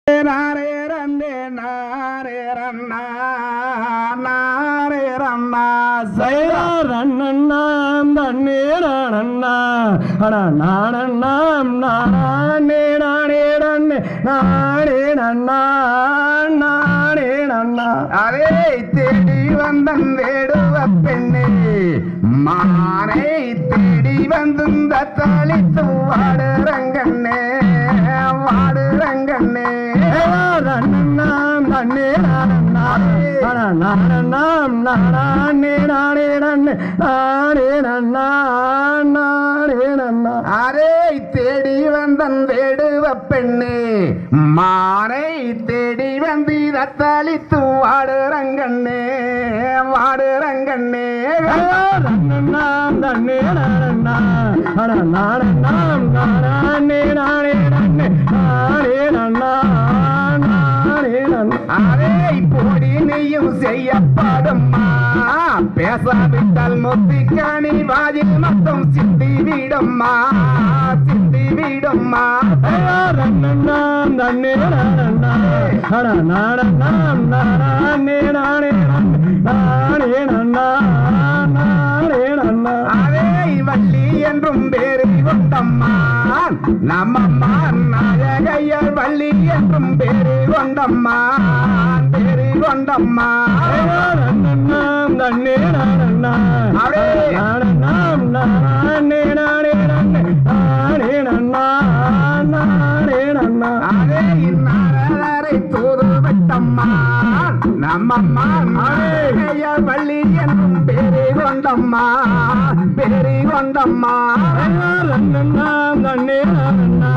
நாரே ரன்னே நாரே ரன்னா நாரே ரன்னா சைரா ரன்னண்ணா தண்ணே நானண்ணா அட நானண்ணாம் நானே நானே ரன்னே நானே நன்னா நானே நன்னா அதே தேடி வந்தன் வேடுவ பெண்ணே மானை தேடி வந்துந்த தளித்து வாடுறங்கண்ணே வாடுறங்கண்ணே ரன்னண்ணாம் தண்ணே நானண்ணா அட நானண்ணாம் நானே நானே ரன்னே நானே நன்னா நானே நன்னா அரே தேடி வந்தன் வேடுவ பெண்ணே மானை தேடி வந்து தத்தளித்து வாடுறங்கண்ணே வாடுறங்கண்ணே ரன்னண்ணாம் தண்ணே நானண்ணா அட நானண்ணாம் நானே நானே ரன்னே நானே நன்னா நானே நன்னா அரே போடி நீயும் செய்யப்படும்மா பேசாவிட்டால் முத்திக்காணி வாயில் மொத்தம் சிந்தி விடும்மா சிந்தி விடும்மா ரன்னண்ணாம் தண்ணே நானண்ணா அட நானண்ணாம் நானே நானே நானே நன்னா நானே நன்னா அதே வள்ளி என்றும் பேரு கொண்டம்மா நம்மம்மா நாயகையர் வள்ளி என்றும் பேரு கொண்டம்மா பேரு கொண்டம்மா ரன்னண்ணாம் தண்ணே நானண்ணா நானண்ணாம் நானே நானே நானே நன்னா நானே நன்னா அதே இன்னாரை தூது விட்டம்மா நம்மம்மா நாயகையர் வள்ளி என்றும் பேரு கொண்டம்மா பேரு கொண்டம்மா ரன்னண்ணாம் தண்ணே நானண்ணா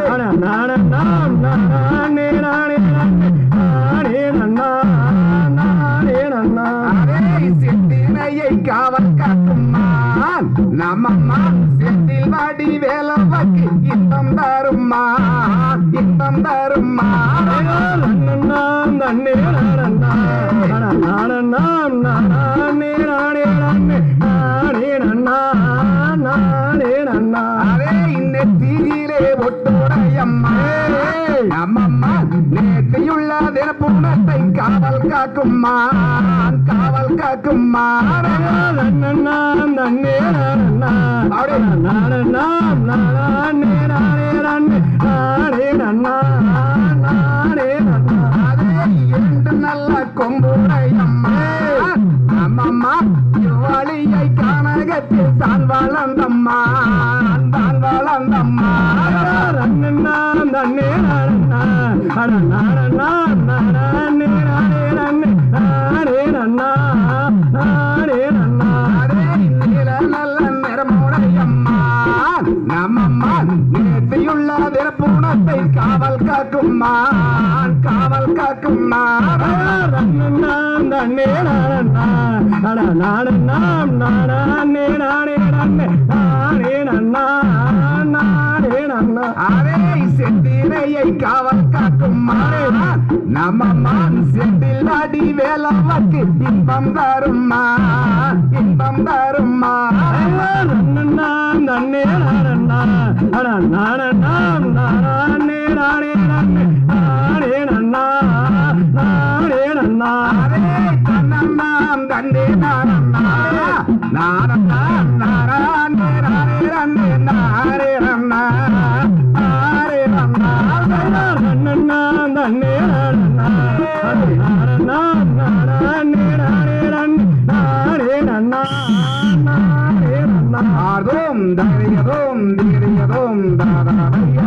அட நானண்ணாம் நானே நானே நானே நன்னா நானே நன்னா அதே சித்திரையை காவல் காக்கும்மா நம்மம்மா செந்தில் வாடி வேலவாக்கு இன்பம் தரும்மா இன்பம் தரும்மா ரன்னண்ணாம் தண்ணே நானண்ணா அட நானண்ணாம் நானே நானே நானே நன்னா நானே நன்னா அதே நெத்தியிலே ஒட்டுடையம்மா நம்மம்மா நேர்த்தியுள்ள தினப்புணத்தை காவல் காக்கும்மா காவல் காக்கும்மா ரன்னண்ணாம் தண்ணே நானண்ணா அட நானண்ணாம் நானே நானே நானே நன்னா நானே நன்னா அதே இரண்டு நல்ல கொம்புடையம்மா நம்மம்மா யுவாளியை கானகத்தில் தான் வளர்ந்தம்மா தான் வளர்ந்தம்மா ரன்னண்ணாம் தண்ணே நானண்ணா அட நானண்ணாம் நானே நானே நானே நன்னா நானே நன்னா அதே நீல நல்ல நிறமுடையம்மா நம்மம்மா நேர்த்தியுள்ள தினப்புணத்தை காவல் காக்கும்மா காவல் காக்கும்மா ரன்னண்ணாம் தண்ணே நானண்ணா அட நானண்ணாம் நானே நானே நானே நன்னா நானே நன்னா அதே செந்திரையை காவல் காக்கும்மா நம்மம்மா செந்தில் அடி வேலவாக்கு இன்பம் தரும்மா இன்பம் தரும்மா ரன்னண்ணாம் தண்ணே நானண்ணா அட நானண்ணாம் நானே நானே நானே நன்னா நானே நன்னா அதே தன்னண்ணாம் தண்டே நானண்ணா நானண்ணாம் நானே நானே ரன்னே நாரே ரன்னா நாரே ரன்னா ரன்னண்ணாம் தண்ணே நானண்ணா அட நானண்ணாம் நானே நானே நானே நன்னா நானே நன்னா ஆர்தோம் தரியதோம் தீரியதோம் தாதாரிய